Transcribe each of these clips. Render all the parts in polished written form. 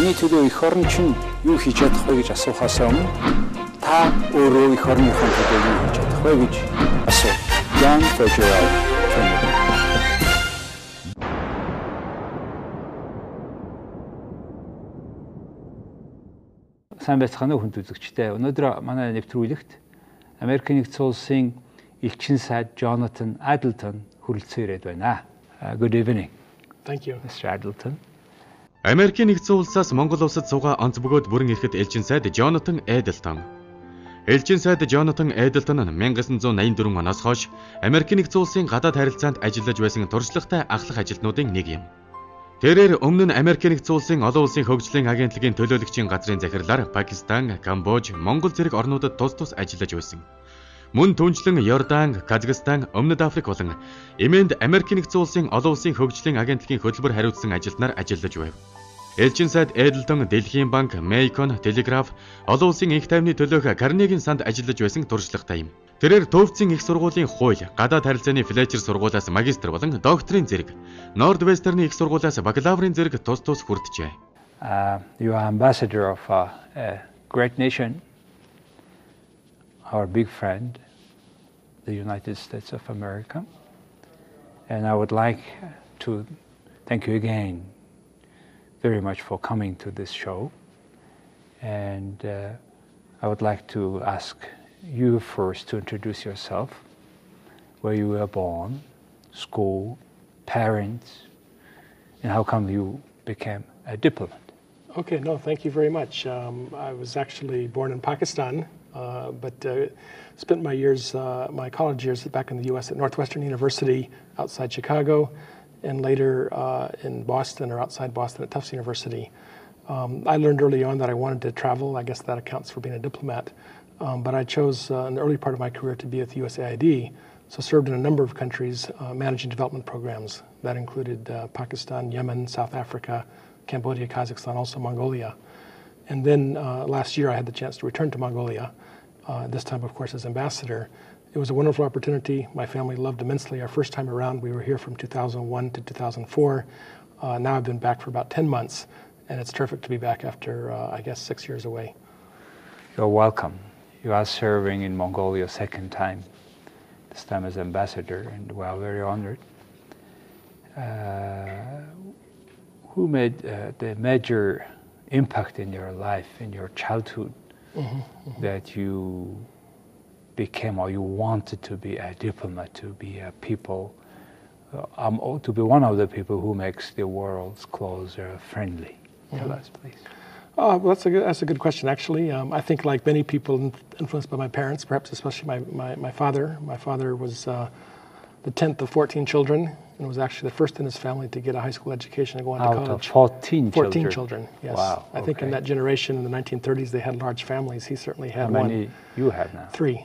Таны төлөө эх орн чинь юу хийж чадах вэ гэж асуухаас өмнө та өөрөө эх орныхон төлөө юу хийж чадах вэ гэж асуу. Jan Jargal. Сайн байцгаана уу хүнд үзэгчтэй. Өнөөдөр манай нэвтрүүлэгт Америкийн нэгдсэн улсын элчин сайд Jonathan Addleton хүрэлцэн ирээд байна. Good evening. Thank you. Mr. Addleton. Америкийн нэгдсэн улсаас Монгол улсад суугаа онц бөгөөд бүрэн эрхт элчин сайд Jonathan Addleton. Элчин сайд Jonathan Addleton 1984 оноос хойш Америкийн нэгдсэн улсын гадаад харилцаанд ажиллаж байсан туршлагатай ахлах ажилтнуудын нэг юм. Тэрээр өмнө нь Америкийн нэгдсэн улсын олон улсын хөгжлийн агентлагийн төлөөлөгчийн газрын захирлаар Пакистан, Камбож, Монгол зэрэг орнуудад тус ажиллаж байсан. Мөн түнчлэн Йордан, Казахстан, Өмнөд Африк болон Эмэнд Америкийн нэгдсэн улсын олон улсын хөгжлийн агентлагийн хөтөлбөр хариуцсан ажилтнаар ажиллаж байв. Элчин сайд Addleton Дэлхийн банк, Macon, Телеграф, олон улсын инх тайвны төлөөх Карнегийн санд ажиллаж байсан туршлагатай юм. Тэрээр Төвцийн их сургуулийн хууль, гадаад харилцааны Флетчер сургуулиас магистр болон докторийн зэрэг, Нордвестерний их сургуулиас бакалаврын зэрэг тус хүртжээ. You are ambassador of a great nation, our big friend, the United States of America. And I would like to thank you again very much for coming to this show. And I would like to ask you first to introduce yourself, where you were born, school, parents, and how come you became a diplomat. Okay, no, thank you very much. I was actually born in Pakistan, but spent my years, my college years back in the U.S. at Northwestern University outside Chicago, and later in Boston or outside Boston at Tufts University. I learned early on that I wanted to travel. I guess that accounts for being a diplomat. But I chose in the early part of my career to be at the USAID, so served in a number of countries managing development programs. That included Pakistan, Yemen, South Africa, Cambodia, Kazakhstan, also Mongolia. And then last year I had the chance to return to Mongolia, this time of course as ambassador. It was a wonderful opportunity. My family loved immensely our first time around. We were here from 2001 to 2004. Now I've been back for about 10 months, and it's terrific to be back after, I guess, 6 years away. You're welcome. You are serving in Mongolia second time, this time as ambassador, and we are very honored. Who made the major impact in your life, in your childhood, that you became or you wanted to be a diplomat, to be a people, to be one of the people who makes the world closer, friendly? Tell us, please. Well, that's a good question, actually. I think like many people influenced by my parents, perhaps especially my father. My father was the 10th of 14 children, and was actually the first in his family to get a high school education and go on to college. Out of 14 children? 14 children, yes. Wow. I think in that generation, in the 1930s, they had large families. He certainly had one. How many you have now? Three.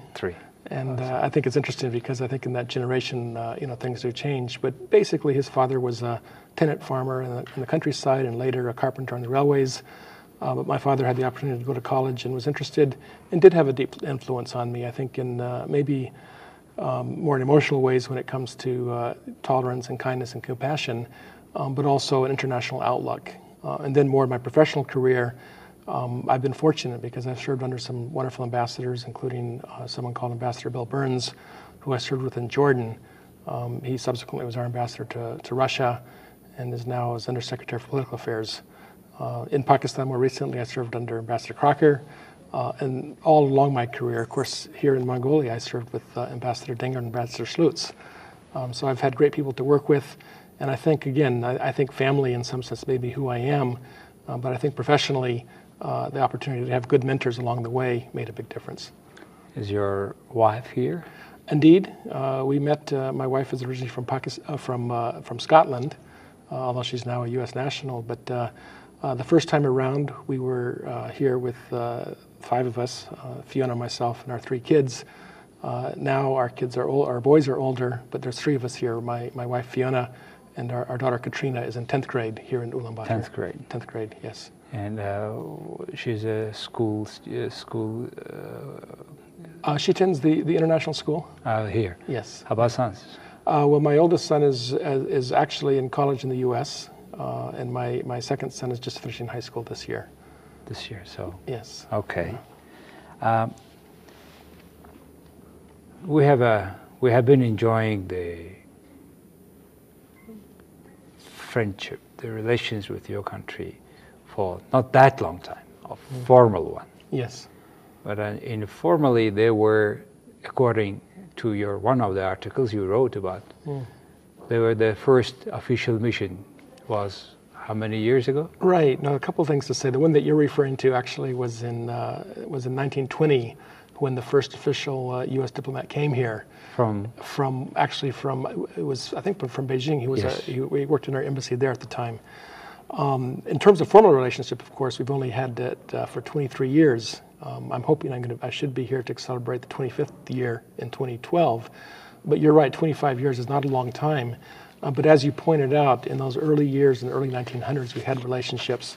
And I think it's interesting because I think in that generation, things do change. But basically, his father was a tenant farmer in the countryside and later a carpenter on the railways. But my father had the opportunity to go to college and was interested and did have a deep influence on me, I think, in maybe more in emotional ways when it comes to tolerance and kindness and compassion, but also an international outlook. And then more in my professional career, I've been fortunate because I've served under some wonderful ambassadors, including someone called Ambassador Bill Burns, who I served with in Jordan. He subsequently was our ambassador to Russia and is now as Undersecretary for Political Affairs. In Pakistan, more recently, I served under Ambassador Crocker. And all along my career, of course, here in Mongolia, I served with Ambassador Dinger and Ambassador Slutz. So I've had great people to work with. And I think, again, I think family in some sense may be who I am. But I think professionally, the opportunity to have good mentors along the way made a big difference. Is your wife here? Indeed. We met, my wife is originally from Scotland, although she's now a U.S. national. But the first time around, we were here with 5 of us, Fiona, myself, and our 3 kids. Now our kids are our boys are older, but there's 3 of us here. My wife Fiona and our daughter Katrina is in 10th grade here in Ulaanbaatar. 10th grade. 10th grade, yes. And she's a school. She attends the international school. Here. Yes. How about sons? Well, my oldest son is actually in college in the U.S. and my second son is just finishing high school this year. This year, so. Yes. Okay. We have been enjoying the friendship, the relations with your country for not that long time, a formal one. Yes. But informally, they were, according to one of the articles you wrote about, they were the first official mission was how many years ago? Right. Now, a couple of things to say. The one that you're referring to actually was in 1920, when the first official U.S. diplomat came here. From it was, I think, from Beijing. He worked in our embassy there at the time. In terms of formal relationship, of course, we've only had it for 23 years. I'm hoping I should be here to celebrate the 25th year in 2012. But you're right, 25 years is not a long time. But as you pointed out, in those early years, in the early 1900s, we had relationships.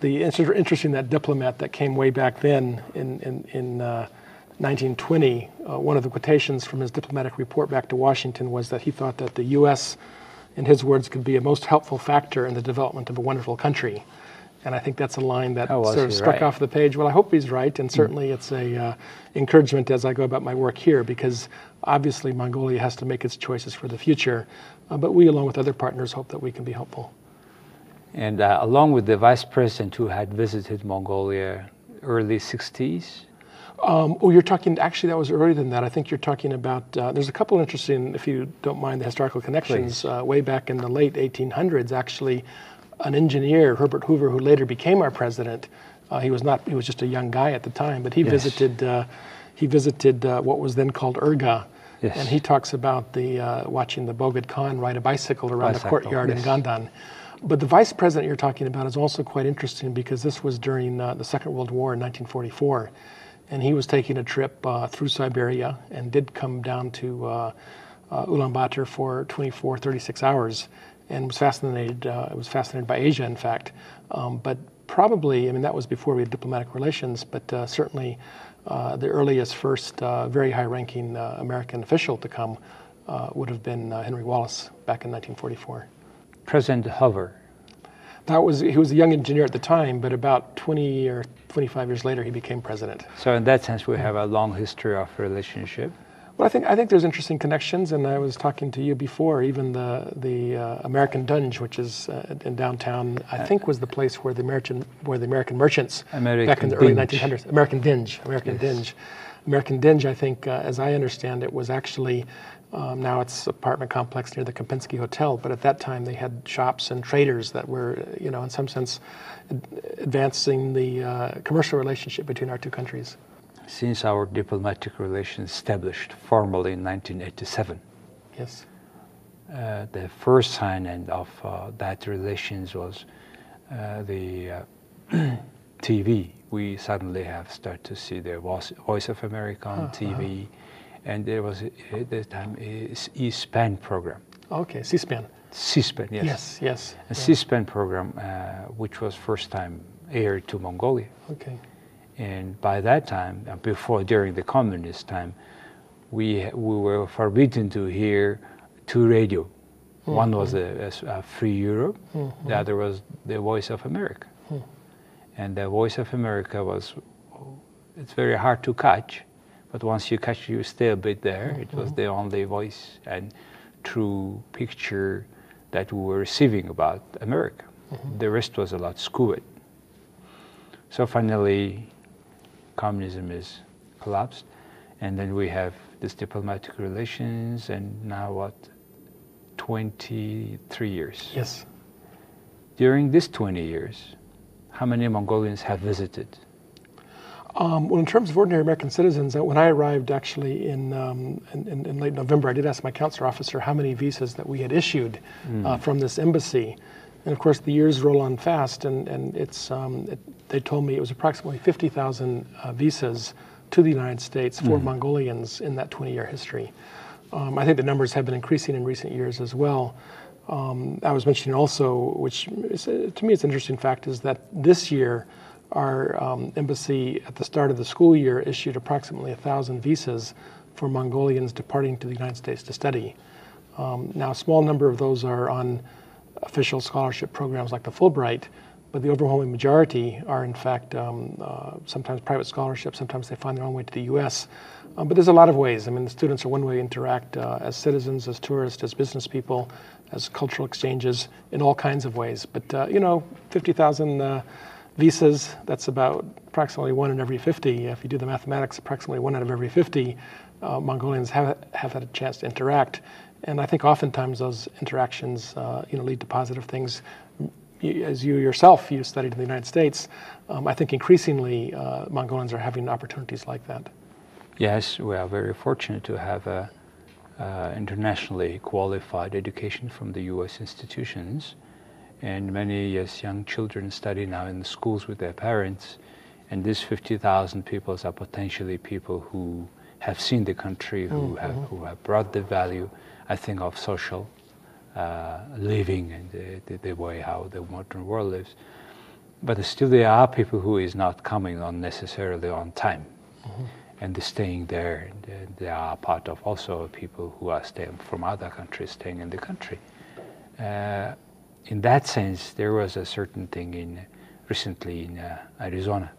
Interesting, that diplomat that came way back then in 1920, one of the quotations from his diplomatic report back to Washington was that he thought that the U.S., in his words, could be a most helpful factor in the development of a wonderful country. And I think that's a line that sort of struck off the page. Well, I hope he's right, and certainly it's a encouragement as I go about my work here, because obviously Mongolia has to make its choices for the future, but we, along with other partners, hope that we can be helpful. And along with the vice president who had visited Mongolia early 60s? You're talking, actually that was earlier than that. I think you're talking about, there's a couple interesting, if you don't mind the historical connections, way back in the late 1800s, actually, an engineer, Herbert Hoover, who later became our president, he was just a young guy at the time, but he visited what was then called Urga, and he talks about watching the Bogd Khan ride a bicycle around the courtyard in Gandan. But the vice president you're talking about is also quite interesting, because this was during the Second World War in 1944, and he was taking a trip through Siberia and did come down to Ulaanbaatar for 36 hours. And was fascinated by Asia, in fact. But probably, I mean, that was before we had diplomatic relations, but certainly the earliest first very high-ranking American official to come would have been Henry Wallace back in 1944. President Hoover. He was a young engineer at the time, but about 20 or 25 years later, he became president. So in that sense, we have a long history of relationship. Well, I think there's interesting connections, and I was talking to you before. Even the American Dunge, which is in downtown, I think was the place where the American merchants back in the early 1900s. American Dinge. I think, as I understand it, was actually now it's an apartment complex near the Kempinski Hotel. But at that time, they had shops and traders that were, in some sense, advancing the commercial relationship between our two countries. Since our diplomatic relations established formally in 1987. Yes. The first sign of that relations was the TV. We suddenly have started to see the Voice of America on TV, and there was at the time E-SPAN program. Okay, C-SPAN. C-SPAN, yes. Yes. A C-SPAN program, which was first time aired to Mongolia. Okay. And by that time, during the communist time, we were forbidden to hear two radio. Mm-hmm. One was a Free Europe, the other was the Voice of America. And the Voice of America it's very hard to catch, but once you catch, you stay a bit there. It was the only voice and true picture that we were receiving about America. The rest was a lot skewed. So finally, communism is collapsed, and then we have this diplomatic relations, and now 23 years. Yes. During these 20 years, how many Mongolians have visited? Well, in terms of ordinary American citizens, when I arrived actually in late November, I did ask my consular officer how many visas that we had issued from this embassy. And of course, the years roll on fast, and they told me it was approximately 50,000 visas to the United States for Mongolians in that 20-year history. I think the numbers have been increasing in recent years as well. I was mentioning also, which to me it's an interesting fact, is that this year our embassy at the start of the school year issued approximately 1,000 visas for Mongolians departing to the United States to study. Now, a small number of those are on official scholarship programs like the Fulbright, but the overwhelming majority are, in fact, sometimes private scholarships. Sometimes they find their own way to the U.S. But there's a lot of ways. I mean, the students are one way to interact as citizens, as tourists, as business people, as cultural exchanges, in all kinds of ways. But, 50,000 visas, that's about approximately 1 in every 50. If you do the mathematics, approximately 1 out of every 50 Mongolians have had a chance to interact. And I think oftentimes those interactions, lead to positive things. As you yourself, you studied in the United States, I think increasingly Mongolians are having opportunities like that. Yes, we are very fortunate to have a internationally qualified education from the U.S. institutions, and many young children study now in the schools with their parents, and these 50,000 people are potentially people who have seen the country, who have brought the value, I think, of social living and the way how the modern world lives. But still there are people who is not coming on necessarily on time. And they're staying there, and they are part of also people who are staying from other countries, staying in the country. In that sense, there was a certain thing recently in Arizona.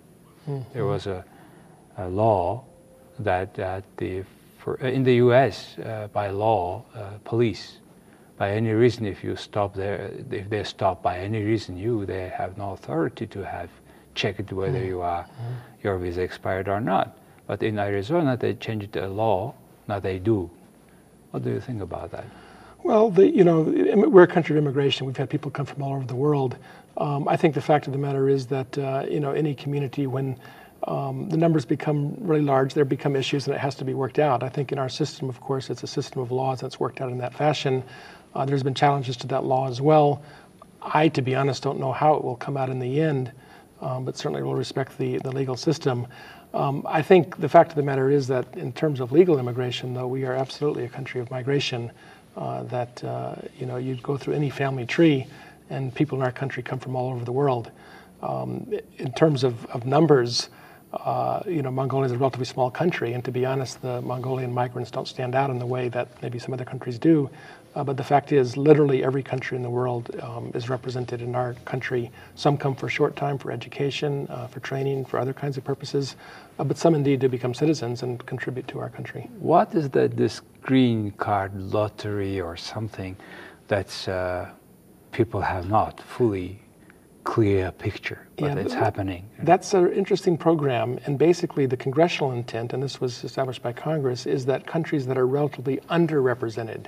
There was a law that in the U.S. By law, police, by any reason, if you stop there, if they stop by any reason, they have no authority to have checked whether your visa expired or not. But in Arizona, they changed the law. Now they do. What do you think about that? Well, we're a country of immigration. We've had people come from all over the world. I think the fact of the matter is that, any community, when the numbers become really large, there become issues and it has to be worked out. I think in our system, of course, it's a system of laws that's worked out in that fashion. There's been challenges to that law as well. I, to be honest, don't know how it will come out in the end, but certainly will respect the legal system. I think the fact of the matter is that in terms of legal immigration, though, we are absolutely a country of migration, you'd go through any family tree and people in our country come from all over the world. In terms of numbers, Mongolia is a relatively small country, and to be honest, the Mongolian migrants don't stand out in the way that maybe some other countries do. But the fact is, literally every country in the world is represented in our country. Some come for a short time for education, for training, for other kinds of purposes, but some indeed do become citizens and contribute to our country. What is this green card lottery or something that's people have not fully clear picture, but it's happening? That's an interesting program, and basically the congressional intent, and this was established by Congress, is that countries that are relatively underrepresented,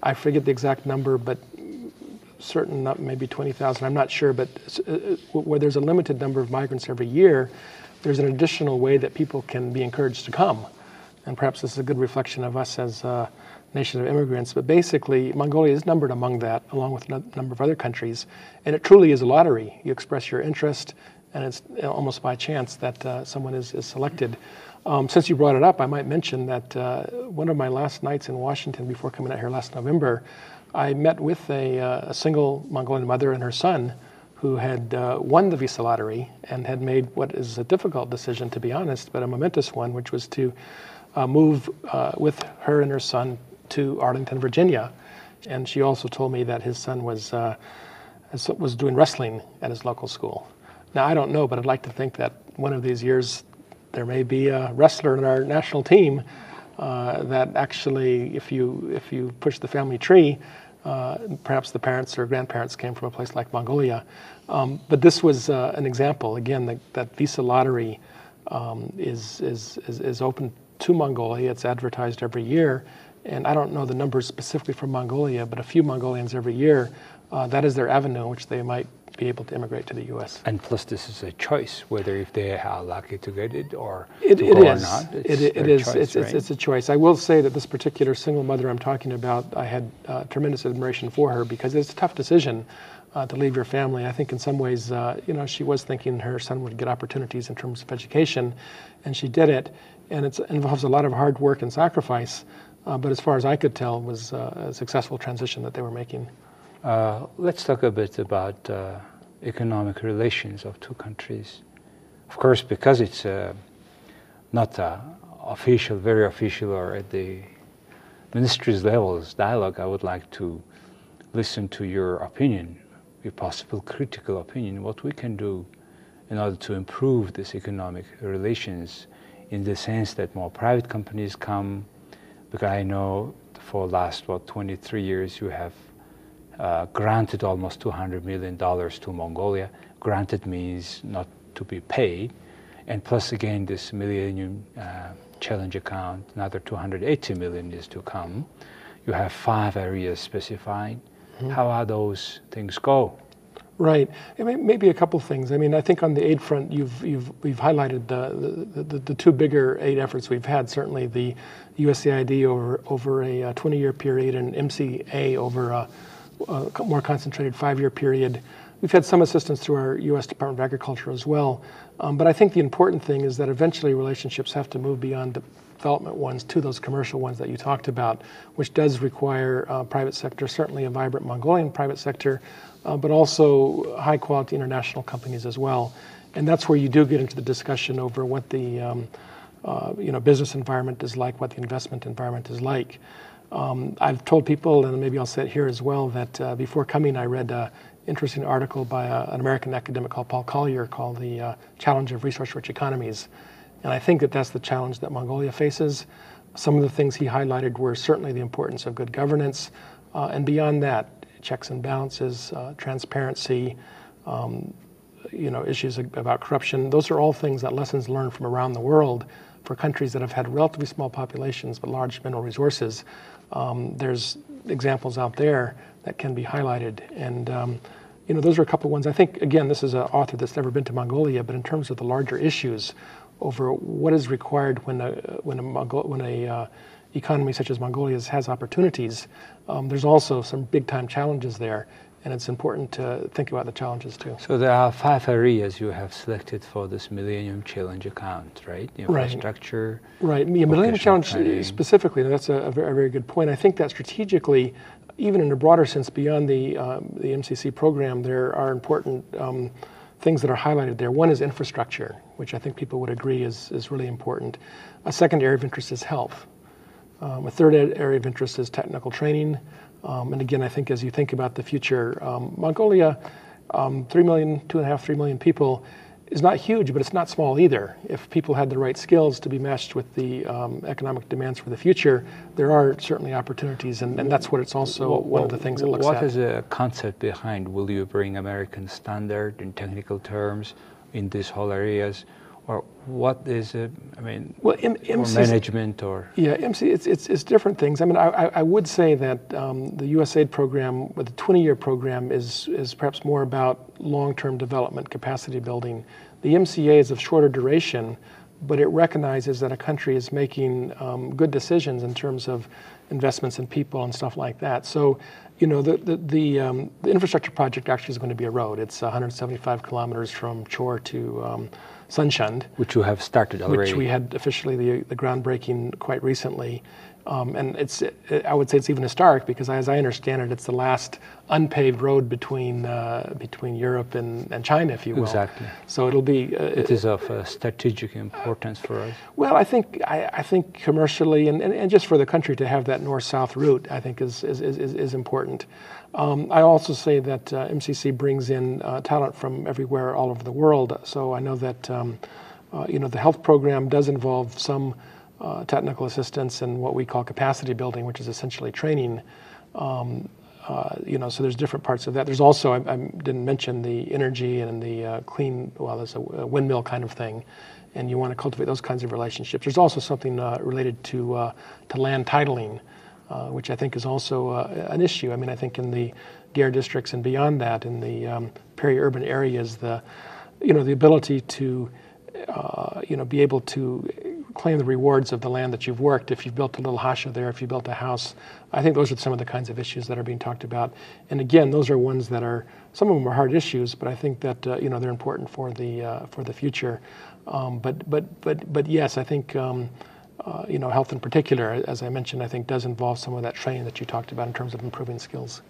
I forget the exact number, but certain, maybe 20,000, I'm not sure, but where there's a limited number of migrants every year, there's an additional way that people can be encouraged to come. And perhaps this is a good reflection of us as a nation of immigrants, but basically Mongolia is numbered among that, along with a number of other countries, and it truly is a lottery. You express your interest, and it's almost by chance that someone is selected. Since you brought it up, I might mention that one of my last nights in Washington before coming out here last November, I met with a single Mongolian mother and her son who had won the visa lottery and had made what is a difficult decision, to be honest, but a momentous one, which was to move with her and her son to Arlington, Virginia. And she also told me that his son was doing wrestling at his local school. Now, I don't know, but I'd like to think that one of these years there may be a wrestler in our national team that actually, if you push the family tree, perhaps the parents or grandparents came from a place like Mongolia. But this was an example. Again, that visa lottery is open to Mongolia. It's advertised every year. And I don't know the numbers specifically from Mongolia, but a few Mongolians every year, that is their avenue in which they might be able to immigrate to the U.S. And plus, this is a choice, whether if they are lucky to get it or to go or not. It's a choice. I will say that this particular single mother I'm talking about, I had tremendous admiration for her because it's a tough decision to leave your family. I think in some ways, she was thinking her son would get opportunities in terms of education, and she did it. And it involves a lot of hard work and sacrifice. But as far as I could tell, was a successful transition that they were making. Let's talk a bit about economic relations of two countries. Of course, because it's not official, very official, or at the ministries levels dialogue, I would like to listen to your opinion, if possible critical opinion, what we can do in order to improve this economic relations in the sense that more private companies come, because I know for the last, 23 years you have granted almost $200 million to Mongolia. Granted means not to be paid. And plus again, this Millennium Challenge account, another 280 million is to come. You have 5 areas specified. How are those things go? Right. I mean, maybe a couple things. I mean, I think on the aid front, we've highlighted the 2 bigger aid efforts we've had. Certainly, the USAID over a 20-year period, and MCA over a more concentrated 5-year period. We've had some assistance through our U.S. Department of Agriculture as well. But I think the important thing is that eventually relationships have to move beyond development ones to those commercial ones that you talked about, which does require private sector, certainly a vibrant Mongolian private sector, but also high quality international companies as well. And that's where you do get into the discussion over what the business environment is like, what the investment environment is like. I've told people, and maybe I'll say it here as well, that before coming I read an interesting article by an American academic called Paul Collier called The Challenge of Resource-Rich Economies. And I think that that's the challenge that Mongolia faces. Some of the things he highlighted were certainly the importance of good governance, and beyond that, checks and balances, transparency, issues about corruption. Those are all things that lessons learned from around the world for countries that have had relatively small populations but large mineral resources. There's examples out there that can be highlighted. And those are a couple of ones. I think, again, this is an author that's never been to Mongolia, but in terms of the larger issues over what is required when a economy such as Mongolia's has opportunities, there's also some big-time challenges there, and it's important to think about the challenges too. So there are 5 areas you have selected for this Millennium Challenge account, right? Infrastructure. Right. Yeah, Millennium Challenge planning. Specifically, that's a very good point. I think that strategically, even in a broader sense beyond the MCC program, there are important things that are highlighted there. One is infrastructure, which I think people would agree is really important. A second area of interest is health. A third area of interest is technical training. And again, I think as you think about the future, Mongolia, 3 million, 2.5, 3 million people is not huge, but it's not small either. If people had the right skills to be matched with the economic demands for the future, there are certainly opportunities, and that's what it's also one of the things it looks at. What is the concept behind? Will you bring American standard in technical terms in these whole areas? Or what is it? I mean, or management or? Yeah, it's different things. I mean, I would say that the USAID program, with the 20-year program, is perhaps more about long-term development, capacity building. The MCA is of shorter duration, but it recognizes that a country is making good decisions in terms of investments in people and stuff like that. So, the infrastructure project actually is going to be a road. It's 175 kilometers from Chor to Sunshund, which you have started already. Which we had officially the groundbreaking quite recently. And I would say it's even historic because, as I understand it, it's the last unpaved road between Europe and China, if you will. Exactly. So it'll be. It is of strategic importance for us. Well, I think commercially and just for the country to have that north-south route, I think is important. I also say that MCC brings in talent from everywhere, all over the world. So I know that the health program does involve some technical assistance and what we call capacity building, which is essentially training. So there's different parts of that. There's also, I didn't mention the energy and the clean, well, there's a windmill kind of thing, and you want to cultivate those kinds of relationships. There's also something related to land titling, which I think is also an issue. I mean, I think in the GARE districts and beyond that, in the peri-urban areas, the ability to, be able to claim the rewards of the land that you've worked. If you've built a little hasha there, if you built a house, I think those are some of the kinds of issues that are being talked about. And again, those are ones that are, some of them are hard issues, but I think that they're important for the future. But yes, I think health in particular, as I mentioned, I think does involve some of that training that you talked about in terms of improving skills.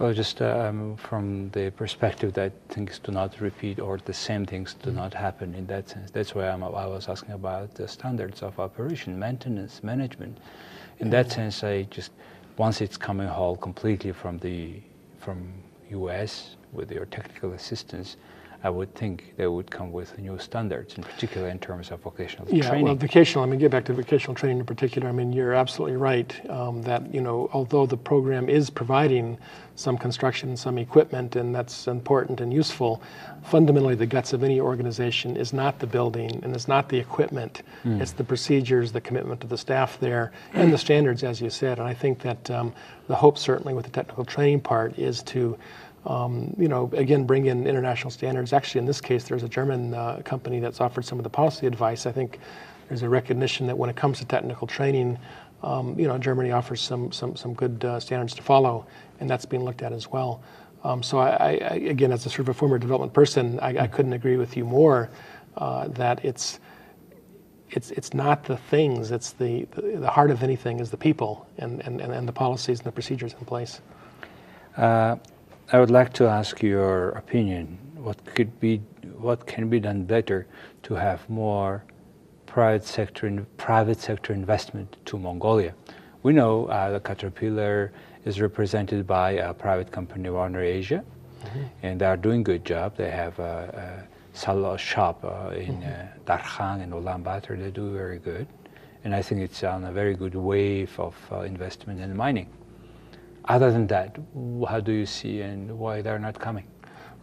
Well, just from the perspective that things do not repeat or the same things do not happen in that sense. That's why I was asking about the standards of operation, maintenance, management. In that sense, once it's coming whole completely from US with your technical assistance, I would think they would come with new standards, in particular in terms of vocational training. Well, vocational, get back to vocational training in particular. You're absolutely right that, although the program is providing some construction, some equipment, and that's important and useful, fundamentally the guts of any organization is not the building and it's not the equipment. It's the procedures, the commitment of the staff there, and the standards, as you said. And I think that the hope certainly with the technical training part is to again, bring in international standards. Actually, in this case, there's a German company that's offered some of the policy advice. I think there's a recognition that when it comes to technical training, Germany offers some good standards to follow, and that's being looked at as well. So I again, as a sort of a former development person, I couldn't agree with you more that it's not the things, it's the heart of anything is the people and the policies and the procedures in place. I would like to ask your opinion. What can be done better to have more private sector investment to Mongolia? We know the Caterpillar is represented by a private company, Warner Asia, and they are doing a good job. They have a shop in Darkhang and Ulaanbaatar. They do very good, and I think it's on a very good wave of investment in mining. Other than that, how do you see and why they're not coming?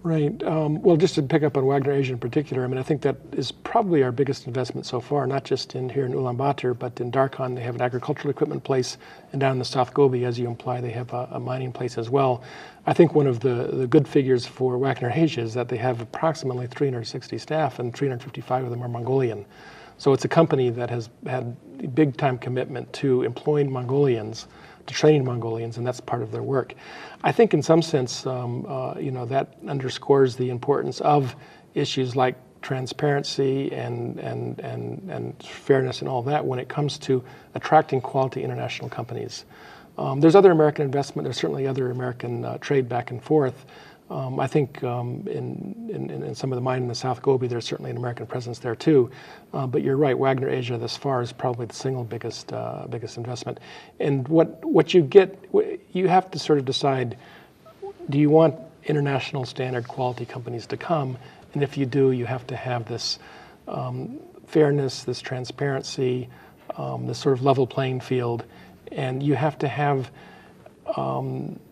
Right. Well, just to pick up on Wagner Asia in particular, I think that is probably our biggest investment so far, not just here in Ulaanbaatar, but in Darkhan. They have an agricultural equipment place, and down in the South Gobi, as you imply, they have a mining place as well. I think one of the good figures for Wagner Asia is that they have approximately 360 staff, and 355 of them are Mongolian. So it's a company that has had a big-time commitment to employing Mongolians, to training Mongolians, and that's part of their work. I think in some sense, that underscores the importance of issues like transparency and fairness and all that when it comes to attracting quality international companies. There's other American investment, there's certainly other American trade back and forth. I think in some of the mine in the South Gobi, there's certainly an American presence there too. But you're right, Wagner Asia thus far is probably the single biggest investment. And what you get, you have to sort of decide, do you want international standard quality companies to come? And if you do, you have to have this fairness, this transparency, this sort of level playing field. And you have to have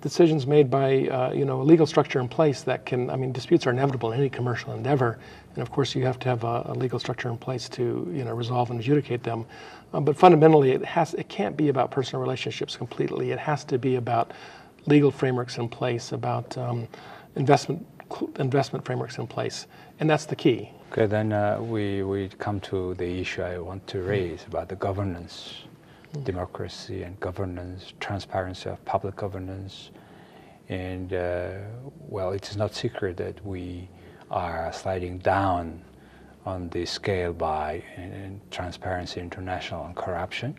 decisions made by a legal structure in place that can, disputes are inevitable in any commercial endeavor, and of course you have to have a legal structure in place to resolve and adjudicate them. But fundamentally, it can't be about personal relationships completely. It has to be about legal frameworks in place, about investment frameworks in place, and that's the key. Okay, then we come to the issue I want to raise about the governance. Democracy and governance, transparency of public governance, and it is not secret that we are sliding down on the scale by Transparency International on corruption.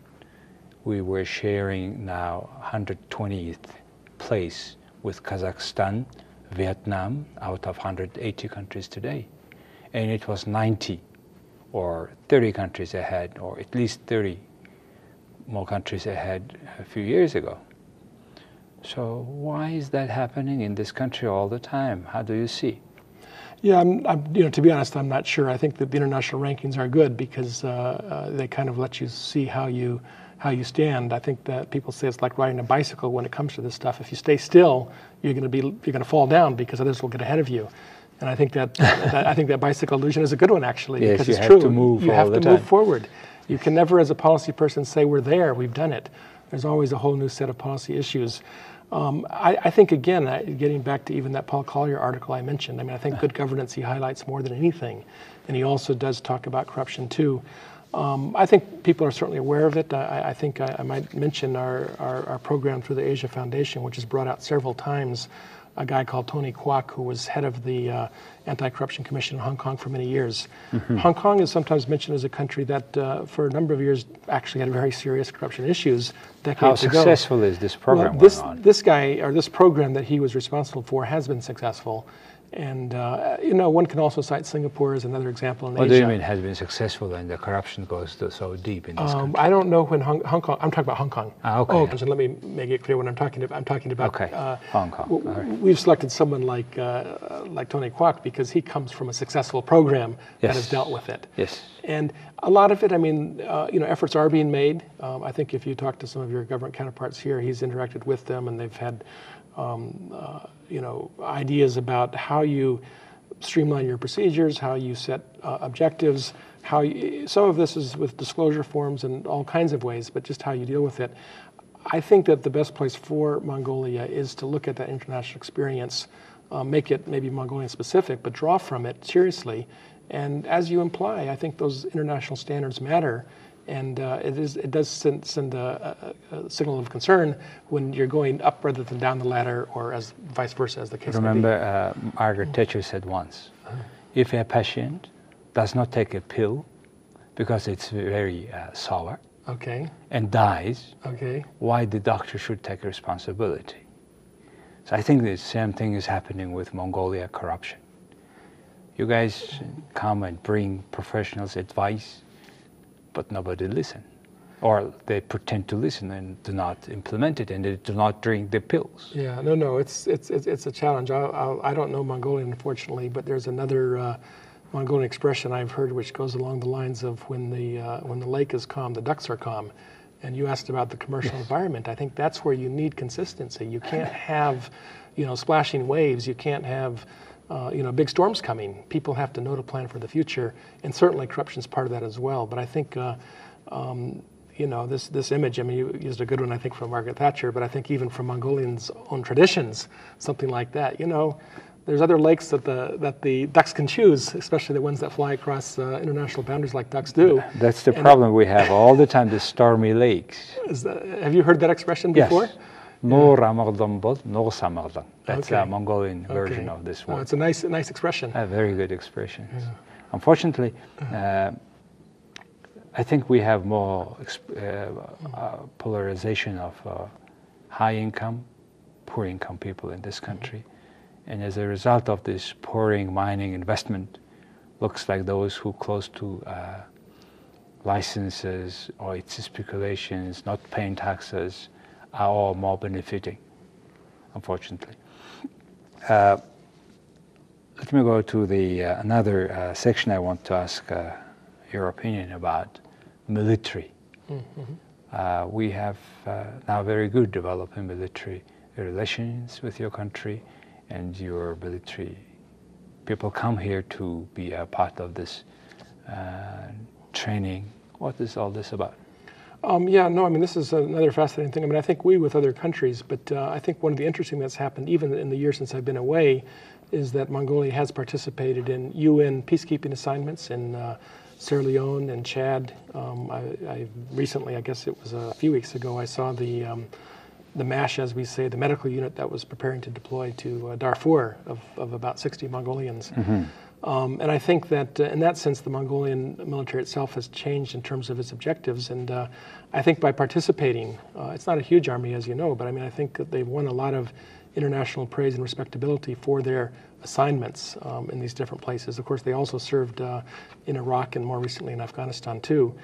We were sharing now 120th place with Kazakhstan, Vietnam, out of 180 countries today, and it was 90 or 30 countries ahead, or at least 30 more countries ahead a few years ago. So why is that happening in this country all the time? How do you see? Yeah, to be honest, I'm not sure. I think that the international rankings are good because they kind of let you see how you stand. I think that people say it's like riding a bicycle when it comes to this stuff. If you stay still, you're going to fall down because others will get ahead of you. And I think that bicycle illusion is a good one actually, yes, because it's true. You have to move forward. You can never, as a policy person, say we're there, we've done it. There's always a whole new set of policy issues. I think, again, getting back to even that Paul Collier article I mentioned, I think good governance he highlights more than anything. And he also does talk about corruption, too. I think people are certainly aware of it. I think I might mention our program through the Asia Foundation, which is brought out several times, a guy called Tony Kwok, who was head of the Anti-Corruption Commission in Hong Kong for many years. Hong Kong is sometimes mentioned as a country that for a number of years actually had very serious corruption issues decades ago. How successful is this program? Well, this guy, or this program that he was responsible for, has been successful. And, one can also cite Singapore as another example in Asia. What do you mean has been successful and the corruption goes so deep in this country? I don't know when Hong Kong, I'm talking about Hong Kong. Okay. Oh, so let me make it clear what I'm talking about. I'm talking about Hong Kong. We've selected someone like Tony Kwok because he comes from a successful program that has dealt with it. Yes. And a lot of it, efforts are being made. I think if you talk to some of your government counterparts here, he's interacted with them and they've had ideas about how you streamline your procedures, how you set objectives, some of this is with disclosure forms and all kinds of ways, but just how you deal with it. I think that the best place for Mongolia is to look at that international experience, make it maybe Mongolian specific, but draw from it seriously. And as you imply, I think those international standards matter. And it does send a signal of concern when you're going up rather than down the ladder, or as vice versa, as the case may be. Remember, Margaret Thatcher said once, if a patient does not take a pill because it's very sour and dies, why the doctor should take responsibility? So I think the same thing is happening with Mongolia corruption. You guys come and bring professionals' advice, but nobody listen, or they pretend to listen and do not implement it, and they do not drink the pills. Yeah, no, it's a challenge. I don't know Mongolian, unfortunately, but there's another Mongolian expression I've heard which goes along the lines of when the lake is calm, the ducks are calm. And you asked about the commercial environment. I think that's where you need consistency. You can't have, splashing waves. You can't have big storms coming. People have to know to plan for the future, and certainly corruption is part of that as well. But I think, this image, you used a good one, I think, from Margaret Thatcher, but I think even from Mongolians' own traditions, something like that. There's other lakes that the ducks can choose, especially the ones that fly across international boundaries like ducks do. That's the problem we have all the time, the stormy lakes. Have you heard that expression before? Yes. That's a Mongolian version of this word. It's a nice expression. A very good expression. Yeah. Unfortunately, I think we have more polarization of high income, poor income people in this country. And as a result of this pouring mining investment, looks like those who close to licenses or its speculations, not paying taxes, are all more benefiting, unfortunately. Let me go to the another section I want to ask your opinion about military. We have now very good developing military relations with your country, and your military people come here to be a part of this training. What is all this about? This is another fascinating thing. I think we with other countries, but I think one of the interesting that's happened even in the years since I've been away is that Mongolia has participated in UN peacekeeping assignments in Sierra Leone and Chad. I recently, I guess it was a few weeks ago, I saw the MASH, as we say, the medical unit that was preparing to deploy to Darfur of about 60 Mongolians. And I think that in that sense, the Mongolian military itself has changed in terms of its objectives. And I think by participating, it's not a huge army, as you know, but I think that they've won a lot of international praise and respectability for their assignments in these different places. Of course, they also served in Iraq and more recently in Afghanistan, too.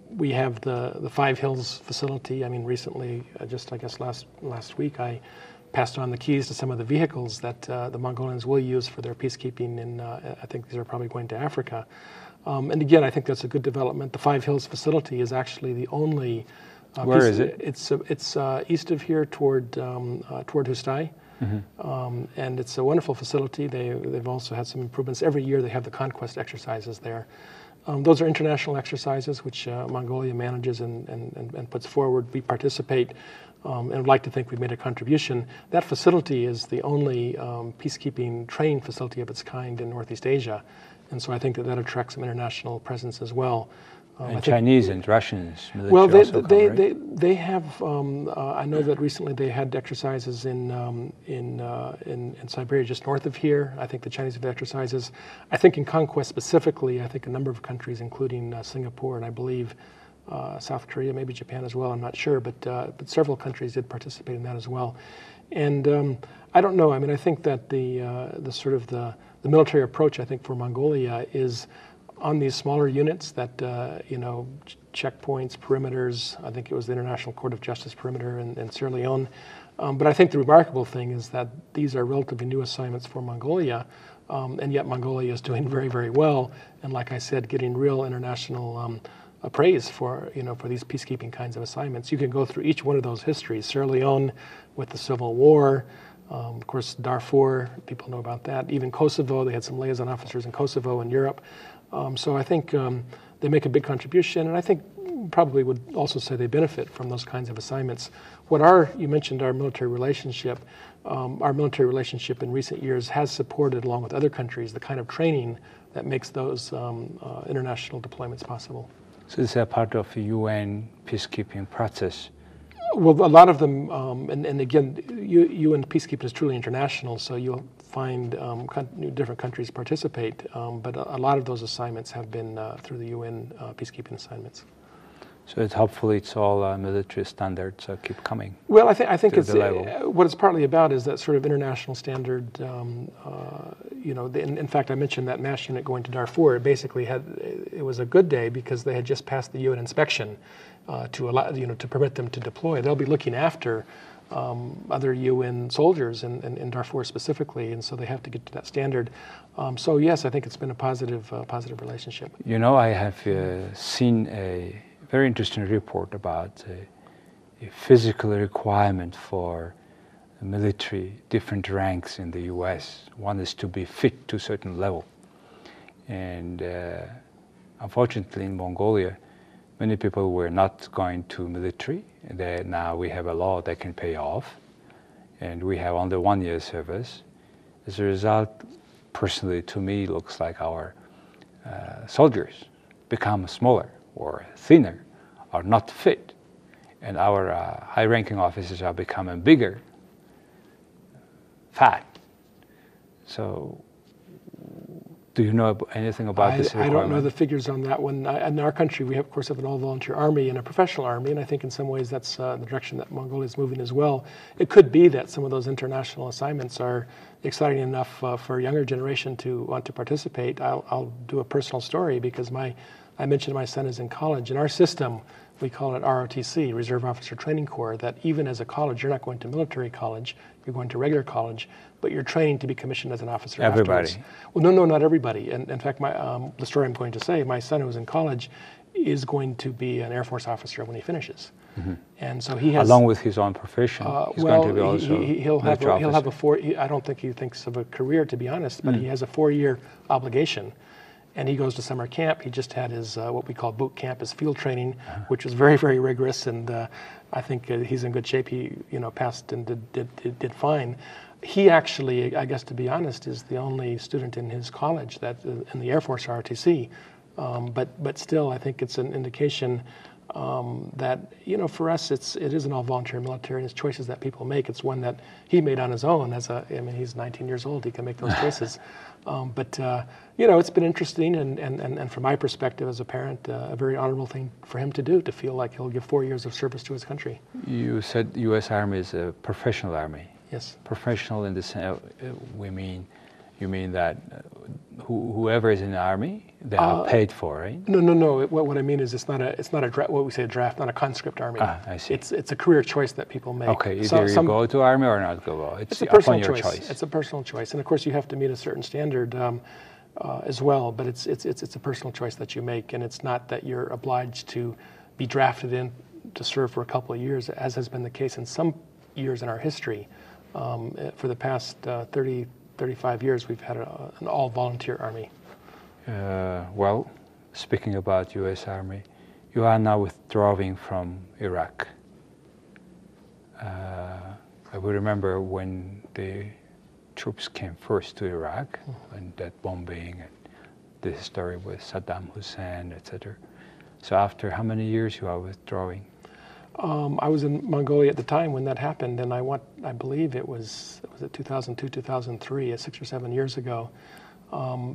We have the Five Hills facility. Recently, just I guess last week, I passed on the keys to some of the vehicles that the Mongolians will use for their peacekeeping, and I think these are probably going to Africa. And again, I think that's a good development. The Five Hills facility is actually the only. Where is it? It's east of here toward Hustai. And it's a wonderful facility. They've also had some improvements. Every year they have the conquest exercises there. Those are international exercises which Mongolia manages and puts forward. We participate and would like to think we've made a contribution. That facility is the only peacekeeping training facility of its kind in Northeast Asia. And so I think that attracts some international presence as well. And Chinese and Russians military well, also come, right? they have. I know that recently they had exercises in Siberia, just north of here. I think the Chinese have exercises. I think in conquest specifically, I think a number of countries, including Singapore and I believe South Korea, maybe Japan as well. I'm not sure, but several countries did participate in that as well. And I don't know. I mean, I think that the sort of the military approach, I think, for Mongolia is on these smaller units that, checkpoints, perimeters. I think it was the International Court of Justice perimeter in Sierra Leone. But I think the remarkable thing is that these are relatively new assignments for Mongolia, and yet Mongolia is doing very, very well. And like I said, getting real international praise for these peacekeeping kinds of assignments. You can go through each one of those histories. Sierra Leone with the Civil War, of course, Darfur, people know about that. Even Kosovo, they had some liaison officers in Kosovo and Europe. So I think they make a big contribution, and I think probably would also say they benefit from those kinds of assignments. You mentioned our military relationship. Our military relationship in recent years has supported, along with other countries, the kind of training that makes those international deployments possible. So is that part of the UN peacekeeping process? Well, a lot of them, and again, UN peacekeeping is truly international, so you'll find different countries participate, but a lot of those assignments have been through the UN peacekeeping assignments. So hopefully it's all military standards keep coming. Well, I think it's what it's partly about is that sort of international standard. In fact, I mentioned that MASH unit going to Darfur. It was a good day because they had just passed the UN inspection to allow to permit them to deploy. They'll be looking after other UN soldiers in Darfur specifically, and so they have to get to that standard. So yes, I think it's been a positive relationship. I have seen a very interesting report about a physical requirement for military, different ranks in the U.S. One is to be fit to a certain level. And unfortunately in Mongolia, many people were not going to military. Now we have a law that can pay off, and we have under 1 year service. As a result, personally to me, looks like our soldiers become smaller or thinner, are not fit, and our high-ranking officers are becoming bigger, fat. So do you know anything about this requirement? I don't know the figures on that one. In our country, we of course have an all-volunteer army and a professional army, and I think in some ways that's the direction that Mongolia is moving as well. It could be that some of those international assignments are exciting enough for a younger generation to want to participate. I'll do a personal story because I mentioned my son is in college. In our system, we call it ROTC, Reserve Officer Training Corps, that even as a college, you're not going to military college, you're going to regular college, but you're training to be commissioned as an officer afterwards. Well, no, not everybody. And in fact, the story I'm going to say, my son who's in college is going to be an Air Force officer when he finishes. Mm-hmm. And so he has, along with his own profession, he's going to be also he'll have a 4. I don't think he thinks of a career, to be honest, but he has a 4-year obligation. And he goes to summer camp. He just had his what we call boot camp, his field training, which was very, very rigorous. And I think he's in good shape. He passed and did fine. He actually, I guess to be honest, is the only student in his college that in the Air Force ROTC. But still, I think it's an indication that for us it is an all-volunteer military, and it's choices that people make. It's one that he made on his own. He's 19 years old. He can make those choices. But it's been interesting, and from my perspective as a parent, a very honorable thing for him to do, to feel like he'll give 4 years of service to his country. You said U.S. Army is a professional army. Yes. Professional in the sense, you mean that whoever is in the army, they are paid for, right? No. What I mean is it's not a what we say a draft, not a conscript army. I see. It's a career choice that people make. Okay, either you go to army or not go. It's a personal choice. It's a personal choice, and of course you have to meet a certain standard as well. But it's a personal choice that you make, and it's not that you're obliged to be drafted in to serve for a couple of years, as has been the case in some years in our history. For the past 35 years, we've had an all-volunteer army. Well, speaking about U.S. Army, you are now withdrawing from Iraq. I will remember when the troops came first to Iraq, and that bombing and the history with Saddam Hussein, etc. So after how many years you are withdrawing? I was in Mongolia at the time when that happened, and I believe it was 2002, 2003, 6 or 7 years ago.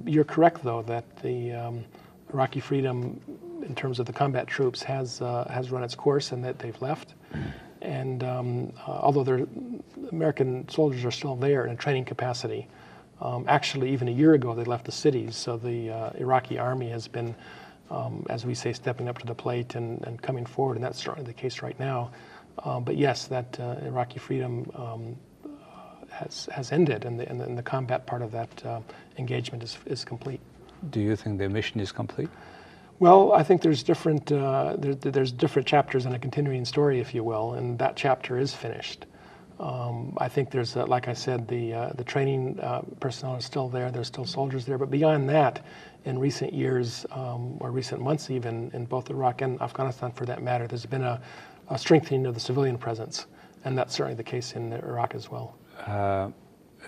You're correct, though, that the Iraqi freedom, in terms of the combat troops, has run its course, and that they've left. And although American soldiers are still there in a training capacity, actually even a year ago they left the cities. So the Iraqi army has been, as we say, stepping up to the plate and coming forward, and that's certainly the case right now. But yes, that Iraqi freedom has ended, and the combat part of that engagement is complete. Do you think the mission is complete? Well, I think there's different chapters in a continuing story, if you will, and that chapter is finished. I think there's, like I said, the training personnel is still there. There's still soldiers there, but beyond that, in recent years or recent months, even in both Iraq and Afghanistan, for that matter, there's been a strengthening of the civilian presence, and that's certainly the case in Iraq as well.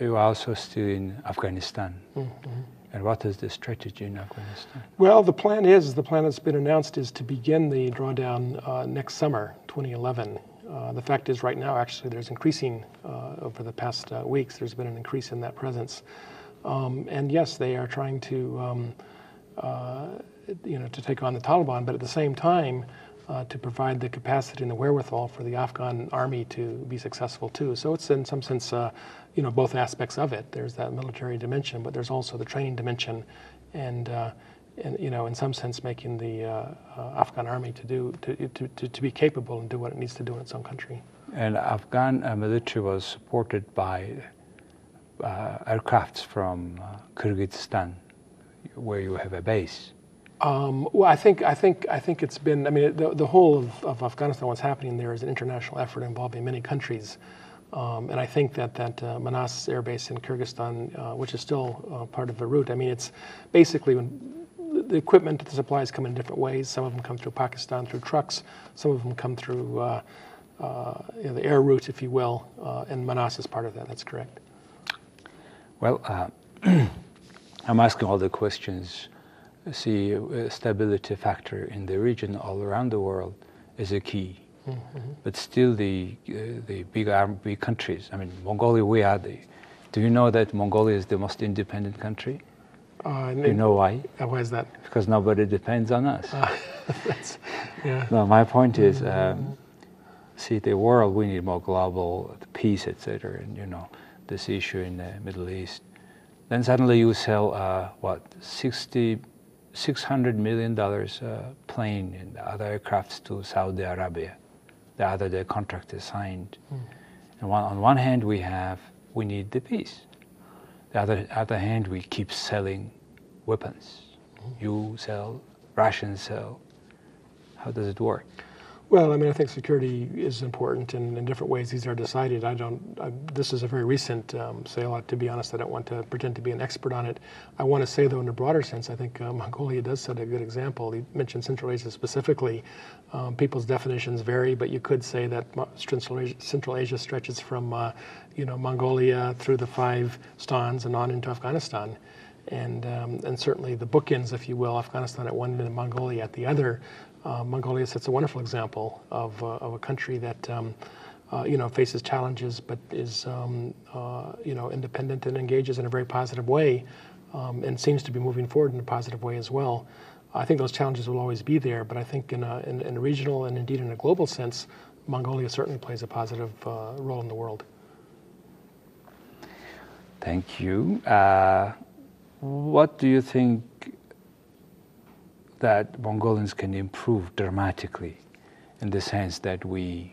You are also still in Afghanistan. Mm-hmm. And what is the strategy in Afghanistan? Well, the plan that's been announced is to begin the drawdown next summer, 2011. The fact is, right now, actually, there's increasing over the past weeks. There's been an increase in that presence, and yes, they are trying to, to take on the Taliban, but at the same time, to provide the capacity and the wherewithal for the Afghan army to be successful too. So it's in some sense, both aspects of it. There's that military dimension, but there's also the training dimension, and in some sense, making the Afghan army to be capable and do what it needs to do in its own country. And Afghan military was supported by aircrafts from Kyrgyzstan, where you have a base. Well, I think it's been. I mean, the whole of Afghanistan, what's happening there is an international effort involving many countries, and I think that Manas Air Base in Kyrgyzstan, which is still part of the route. I mean, it's basically when the equipment, the supplies come in different ways. Some of them come through Pakistan through trucks. Some of them come through the air route, if you will, and Manas is part of that. That's correct. Well, I'm asking all the questions. See, stability factor in the region all around the world is a key. Mm-hmm. But still the big countries, I mean, Mongolia, do you know that Mongolia is the most independent country? Do you know why? Why is that? Because nobody depends on us. Yeah. No, my point is, see, the world, we need more global peace, etc., and this issue in the Middle East. Then suddenly you sell, $600 million plane and other aircrafts to Saudi Arabia. The other day contract is signed. And on one hand we need the peace. The other hand we keep selling weapons. You sell, Russians sell. How does it work? Well, I mean, I think security is important, and in different ways these are decided. This is a very recent sale. To be honest, I don't want to pretend to be an expert on it. I want to say, though, in a broader sense, I think Mongolia does set a good example. You mentioned Central Asia specifically. People's definitions vary, but you could say that Central Asia stretches from, Mongolia through the 5 stans and on into Afghanistan. And certainly the bookends, if you will, Afghanistan at one end and Mongolia at the other. Mongolia sets a wonderful example of a country that faces challenges, but is independent and engages in a very positive way, and seems to be moving forward in a positive way as well. I think those challenges will always be there, but I think in a regional and indeed in a global sense, Mongolia certainly plays a positive role in the world. Thank you. What do you think that Mongolians can improve dramatically in the sense that we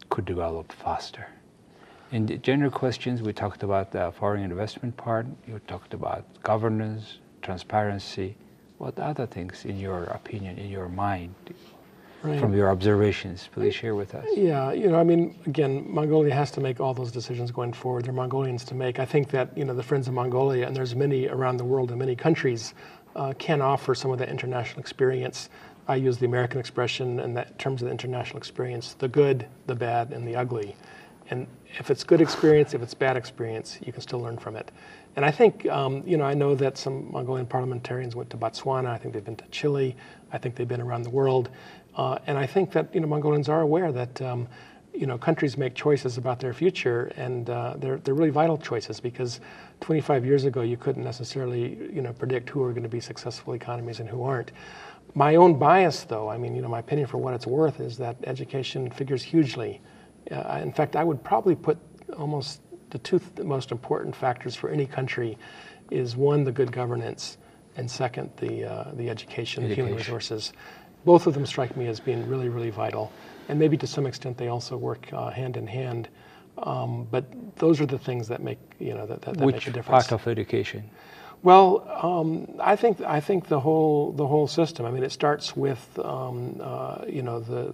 could develop faster? In the general questions, we talked about the foreign investment part, you talked about governance, transparency. What other things, in your opinion, in your mind, right, from your observations, please share with us? Yeah, I mean, again, Mongolia has to make all those decisions going forward. They're Mongolians to make. I think that, the Friends of Mongolia, and there's many around the world in many countries, can offer some of that international experience. I use the American expression in terms of the international experience, the good, the bad, and the ugly. And if it's good experience, if it's bad experience, you can still learn from it. And I think, I know that some Mongolian parliamentarians went to Botswana. I think they've been to Chile. I think they've been around the world. And I think that, Mongolians are aware that, countries make choices about their future, and they're really vital choices, because 25 years ago, you couldn't necessarily, predict who are going to be successful economies and who aren't. My own bias, though, my opinion for what it's worth is that education figures hugely. In fact, I would probably put almost the two most important factors for any country is, one, the good governance, and second, the education, the human resources. Both of them strike me as being really, really vital. And maybe to some extent they also work hand in hand. But those are the things that make, that make a difference. Which part of education? Well, I think the whole system. I mean, it starts with the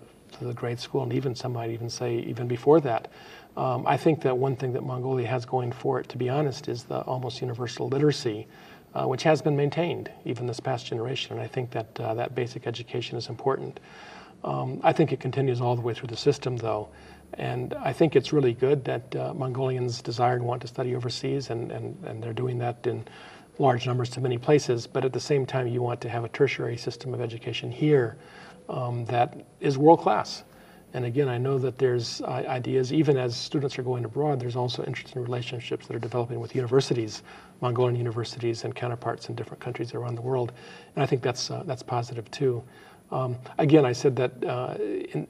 grade school, and even some might even say even before that. I think that one thing that Mongolia has going for it, to be honest, is the almost universal literacy, which has been maintained even this past generation. And I think that that basic education is important. I think it continues all the way through the system, though. And I think it's really good that Mongolians desire and want to study overseas, and they're doing that in large numbers to many places. But at the same time, you want to have a tertiary system of education here that is world class. And again, I know that there's ideas, even as students are going abroad, there's also interesting relationships that are developing with universities, Mongolian universities and counterparts in different countries around the world. And I think that's positive too. Again, I said that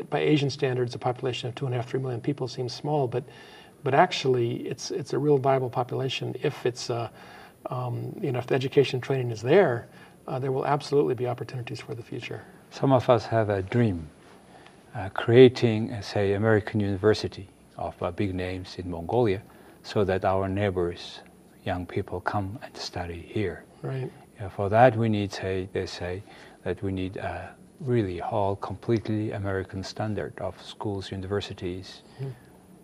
by Asian standards, a population of 2.5, 3 million people seems small, but actually it's a real viable population if it's if the education training is there. There will absolutely be opportunities for the future. Some of us have a dream, creating, say, American university of big names in Mongolia, so that our neighbors, young people, come and study here. Right. For that, we need, they say that we need a really whole, completely American standard of schools, universities. Mm-hmm.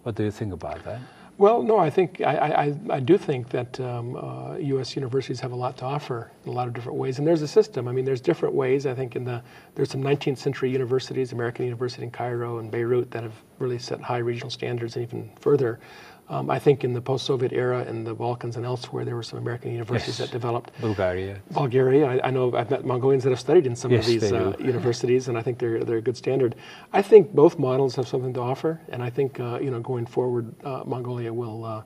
What do you think about that? Well, no, I think I do think that U.S. universities have a lot to offer in a lot of different ways, and there's a system. I mean, there's different ways. I think there's some 19th century universities, American University in Cairo and Beirut, that have really set high regional standards, and even further. I think in the post-Soviet era in the Balkans and elsewhere, there were some American universities that developed. Bulgaria. I know I've met Mongolians that have studied in some of these universities, and I think they're a good standard. I think both models have something to offer, and I think going forward, Mongolia will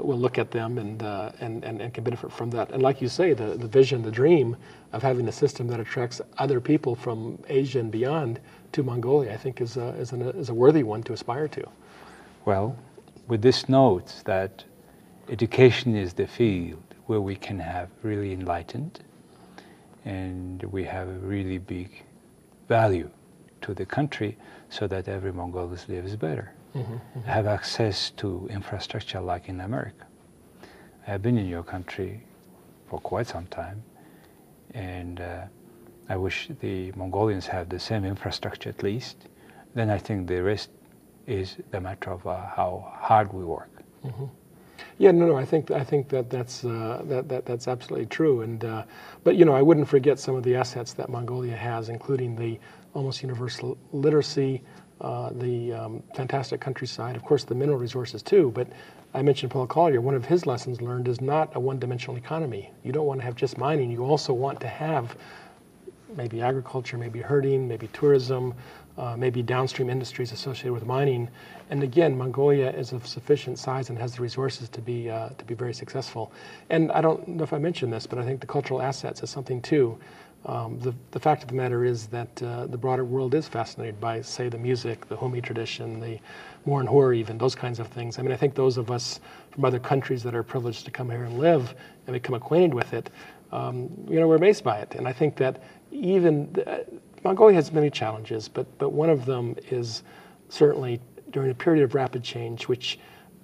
look at them and can benefit from that. And like you say, the vision, the dream of having a system that attracts other people from Asia and beyond to Mongolia, I think is a worthy one to aspire to. Well, with this note that education is the field where we can have really enlightened, and we have a really big value to the country, so that every Mongolian lives better, have access to infrastructure like in America. I have been in your country for quite some time, and I wish the Mongolians have the same infrastructure at least. Then I think the rest is the matter of how hard we work. Mm-hmm. Yeah, no, I think that's absolutely true. And but I wouldn't forget some of the assets that Mongolia has, including the almost universal literacy, the fantastic countryside, of course, the mineral resources too. But I mentioned Paul Collier. One of his lessons learned is not a one-dimensional economy. You don't want to have just mining. You also want to have maybe agriculture, maybe herding, maybe tourism. Maybe downstream industries associated with mining, and again, Mongolia is of sufficient size and has the resources to be very successful. And I don't know if I mentioned this, but I think the cultural assets is something too. The fact of the matter is that the broader world is fascinated by, say, the music, the Humi tradition, the Morin Hor, even those kinds of things. I mean, I think those of us from other countries that are privileged to come here and live and become acquainted with it, we're amazed by it. And I think that even Mongolia has many challenges, but one of them is certainly during a period of rapid change, which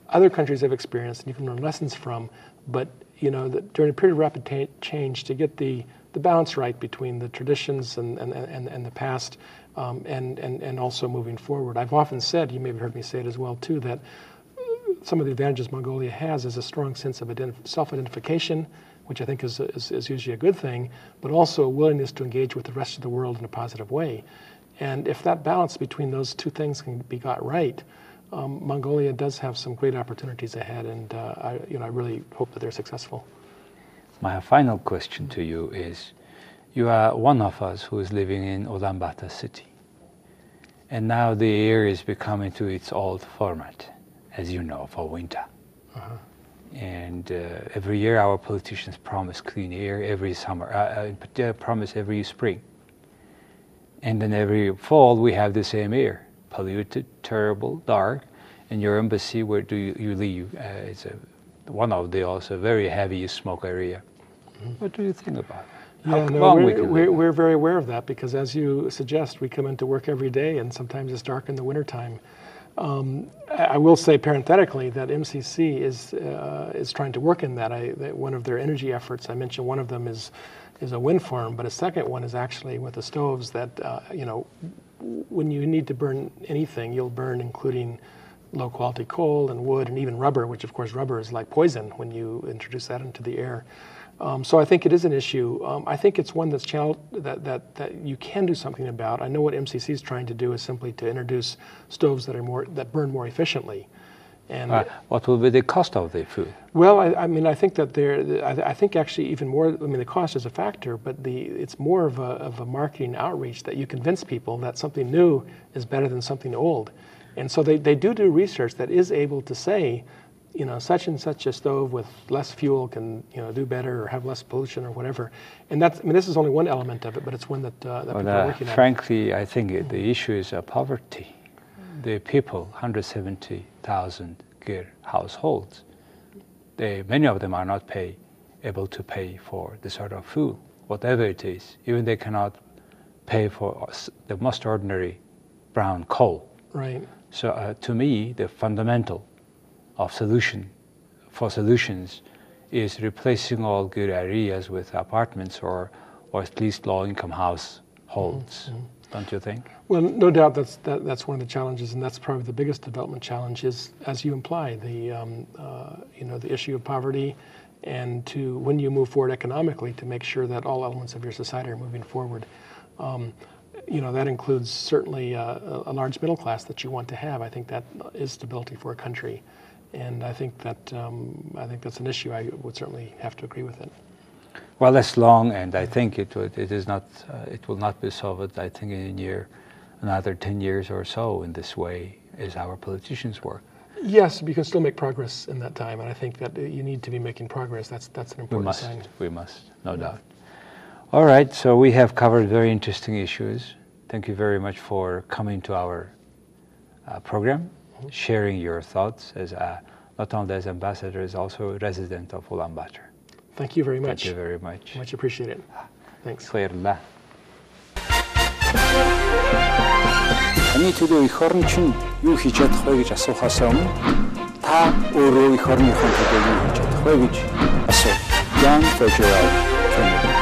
other countries have experienced and you can learn lessons from. But during a period of rapid change, to get the balance right between the traditions and the past, and also moving forward. I've often said, you may have heard me say it as well too, that some of the advantages Mongolia has is a strong sense of self-identification, which I think is usually a good thing, but also a willingness to engage with the rest of the world in a positive way. And if that balance between those two things can be got right, Mongolia does have some great opportunities ahead, and I really hope that they're successful. My final question to you is, you are one of us who is living in Ulaanbaatar city, and now the air is becoming to its old format, as you know, for winter. And every year our politicians promise clean air every summer, promise every spring. And then every fall we have the same air, polluted, terrible, dark. In your embassy, where do you live? It's one of the also very heavy smoke area. What do you think about it? We're very aware of that, because as you suggest, we come into work every day and sometimes it's dark in the wintertime. I will say parenthetically that MCC is trying to work in that. One of their energy efforts, I mentioned one of them is a wind farm, but a second one is actually with the stoves that, when you need to burn anything, you'll burn including low quality coal and wood and even rubber, which of course rubber is like poison when you introduce that into the air. So I think it is an issue. I think it's one that's that you can do something about. I know what MCC is trying to do is simply to introduce stoves that burn more efficiently. And what will be the cost of the food? Well, I think that I think actually even more. The cost is a factor, but it's more of a marketing outreach that you convince people that something new is better than something old, and so they do research that is able to say, such and such a stove with less fuel can, do better or have less pollution or whatever. And this is only one element of it, but it's one that people are working on. Frankly, I think the issue is poverty. The people, 170,000 Gir households, many of them are not able to pay for the sort of food, whatever it is. Even they cannot pay for the most ordinary brown coal. Right. So to me, the fundamental of solutions is replacing all good areas with apartments or at least low-income households. Don't you think? Well, no doubt that's one of the challenges, and that's probably the biggest development challenge is, as you imply, the issue of poverty, and to, when you move forward economically, to make sure that all elements of your society are moving forward. That includes certainly a large middle class that you want to have. I think that is stability for a country, and I think that's an issue. I would certainly have to agree with it. Well, that's long, and I think it will not be solved. I think in another 10 years or so in this way as our politicians work. Yes, you can still make progress in that time, and I think that you need to be making progress. That's an important sign. We must, no doubt. All right, so we have covered very interesting issues. Thank you very much for coming to our program, sharing your thoughts as not only as ambassador, as also a resident of Ulaanbaatar. Thank you very much. Thank you very much. Much appreciated. Thanks. Баярлалаа. Таны төлөө эх орн чинь юу хийж чадах вэ гэж асуухаас өмнө та өөрөө эх орныхон төлөө юу хийж чадах вэ гэж асуу. Young Federal